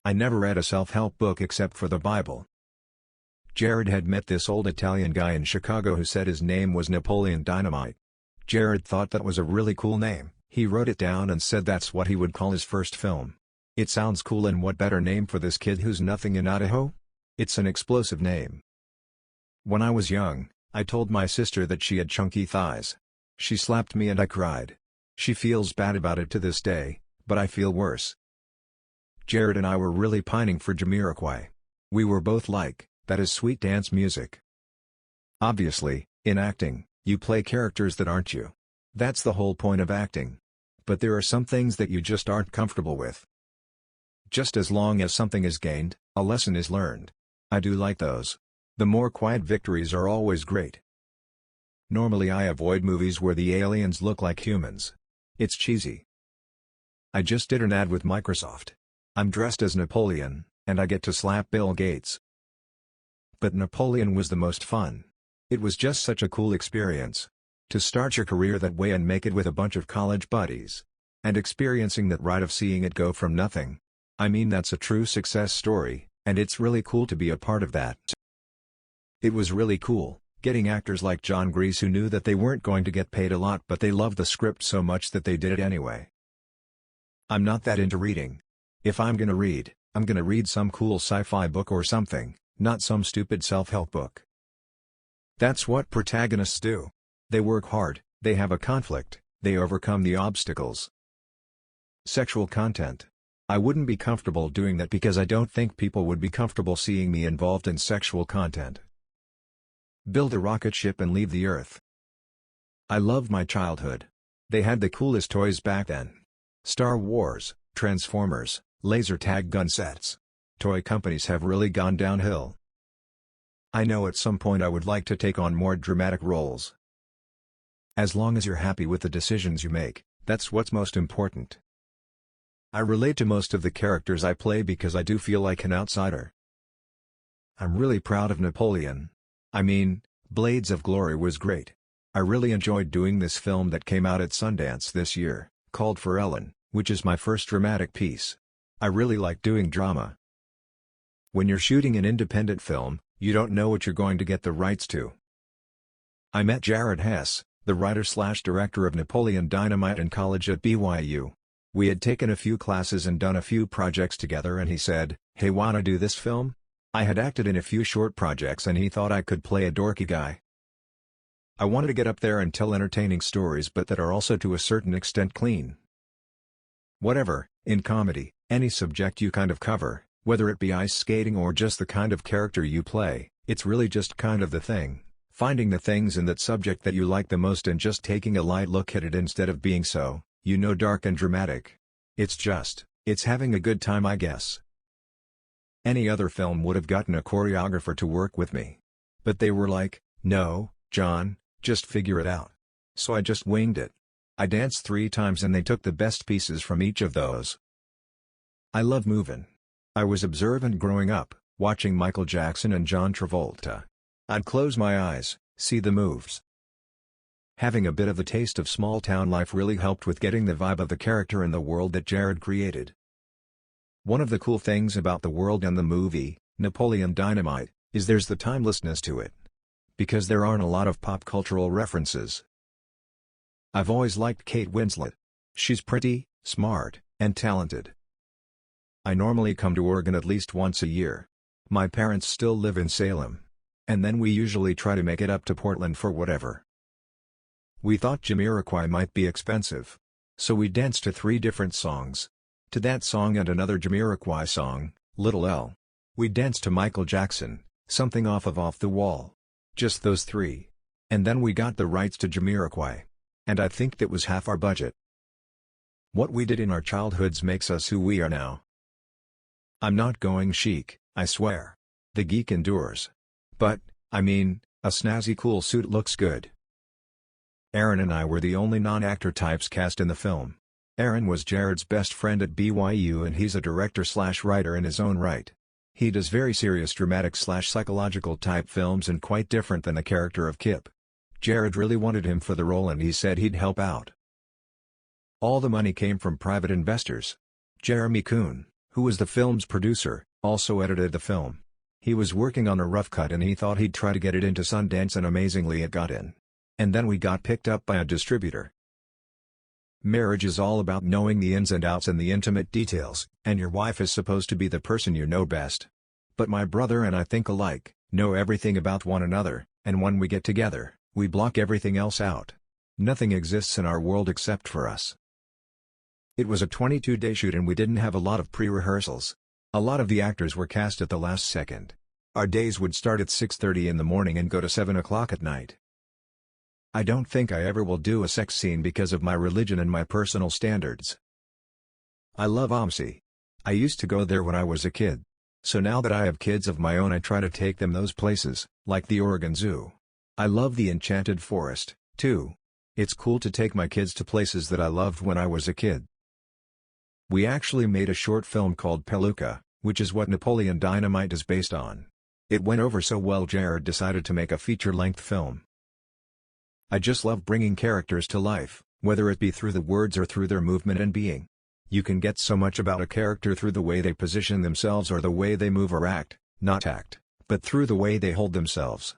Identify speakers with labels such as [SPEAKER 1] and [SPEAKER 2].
[SPEAKER 1] I never read a self-help book except for the Bible. Jared had met this old Italian guy in Chicago who said his name was Napoleon Dynamite. Jared thought that was a really cool name. He wrote it down and said that's what he would call his first film. It sounds cool, and what better name for this kid who's nothing in Idaho? It's an explosive name. When I was young, I told my sister that she had chunky thighs. She slapped me and I cried. She feels bad about it to this day, but I feel worse. Jared and I were really pining for 𝐤𝐵. We were both like, that is sweet dance music. Obviously, in acting, you play characters that aren't you. That's the whole point of acting. But there are some things that you just aren't comfortable with. Just as long as something is gained, a lesson is learned. I do like those. The more quiet victories are always great. Normally I avoid movies where the aliens look like humans. It's cheesy. I just did an ad with Microsoft. I'm dressed as Napoleon, and I get to slap Bill Gates. But Napoleon was the most fun. It was just such a cool experience. To start your career that way and make it with a bunch of college buddies. And experiencing that ride of seeing it go from nothing. I mean, that's a true success story, and it's really cool to be a part of that. It was really cool, getting actors like Jon Heder who knew that they weren't going to get paid a lot but they loved the script so much that they did it anyway. I'm not that into reading. If I'm gonna read, I'm gonna read some cool sci-fi book or something, not some stupid self-help book. That's what protagonists do. They work hard, they have a conflict, they overcome the obstacles. Sexual content. I wouldn't be comfortable doing that because I don't think people would be comfortable seeing me involved in sexual content. Build a rocket ship and leave the Earth. I loved my childhood. They had the coolest toys back then. Star Wars, Transformers, laser tag gun sets. Toy companies have really gone downhill. I know at some point I would like to take on more dramatic roles. As long as you're happy with the decisions you make, that's what's most important. I relate to most of the characters I play because I do feel like an outsider. I'm really proud of Napoleon. I mean, Blades of Glory was great. I really enjoyed doing this film that came out at Sundance this year, called For Ellen, which is my first dramatic piece. I really like doing drama. When you're shooting an independent film, you don't know what you're going to get the rights to. I met Jared Hess, the writer/director of Napoleon Dynamite, in college at BYU. We had taken a few classes and done a few projects together, and he said, "Hey, wanna do this film?" I had acted in a few short projects and he thought I could play a dorky guy. I wanted to get up there and tell entertaining stories but that are also to a certain extent clean. Whatever, in comedy, any subject you kind of cover, whether it be ice skating or just the kind of character you play, it's really just kind of the thing, finding the things in that subject that you like the most and just taking a light look at it instead of being so, dark and dramatic. It's having a good time, I guess. Any other film would have gotten a choreographer to work with me. But they were like, "No, John, just figure it out." So I just winged it. I danced 3 times and they took the best pieces from each of those. I love moving. I was observant growing up, watching Michael Jackson and John Travolta. I'd close my eyes, see the moves. Having a bit of the taste of small-town life really helped with getting the vibe of the character and the world that Jared created. One of the cool things about the world and the movie, Napoleon Dynamite, is there's the timelessness to it. Because there aren't a lot of pop cultural references. I've always liked Kate Winslet. She's pretty, smart, and talented. I normally come to Oregon at least once a year. My parents still live in Salem. And then we usually try to make it up to Portland for whatever. We thought 𝐤𝐵 might be expensive. So we danced to 3 different songs. To that song and another 𝐤𝐵 song, Little L. We danced to Michael Jackson, something off of Off the Wall. Just those 3. And then we got the rights to 𝐤𝐵. And I think that was half our budget. What we did in our childhoods makes us who we are now. I'm not going chic, I swear. The geek endures. But, I mean, a snazzy cool suit looks good. Aaron and I were the only non-actor types cast in the film. Aaron was Jared's best friend at BYU and he's a director/writer in his own right. He does very serious dramatic/psychological type films and quite different than the character of Kip. Jared really wanted him for the role and he said he'd help out. All the money came from private investors. Jeremy Kuhn, who was the film's producer, also edited the film. He was working on a rough cut and he thought he'd try to get it into Sundance, and amazingly it got in. And then we got picked up by a distributor. Marriage is all about knowing the ins and outs and the intimate details, and your wife is supposed to be the person you know best. But my brother and I think alike, know everything about one another, and when we get together, we block everything else out. Nothing exists in our world except for us. It was a 22-day shoot and we didn't have a lot of pre-rehearsals. A lot of the actors were cast at the last second. Our days would start at 6:30 in the morning and go to 7 o'clock at night. I don't think I ever will do a sex scene because of my religion and my personal standards. I love 𝐬𝐡𝐴𝐚𝐧𝐤. I used to go there when I was a kid. So now that I have kids of my own, I try to take them those places, like the Oregon Zoo. I love the Enchanted Forest, too. It's cool to take my kids to places that I loved when I was a kid. We actually made a short film called 𝐬𝐴𝐚𝐽, which is what Napoleon Dynamite is based on. It went over so well Jared decided to make a feature-length film. I just love bringing characters to life, whether it be through the words or through their movement and being. You can get so much about a character through the way they position themselves or the way they move or act, not act, but through the way they hold themselves.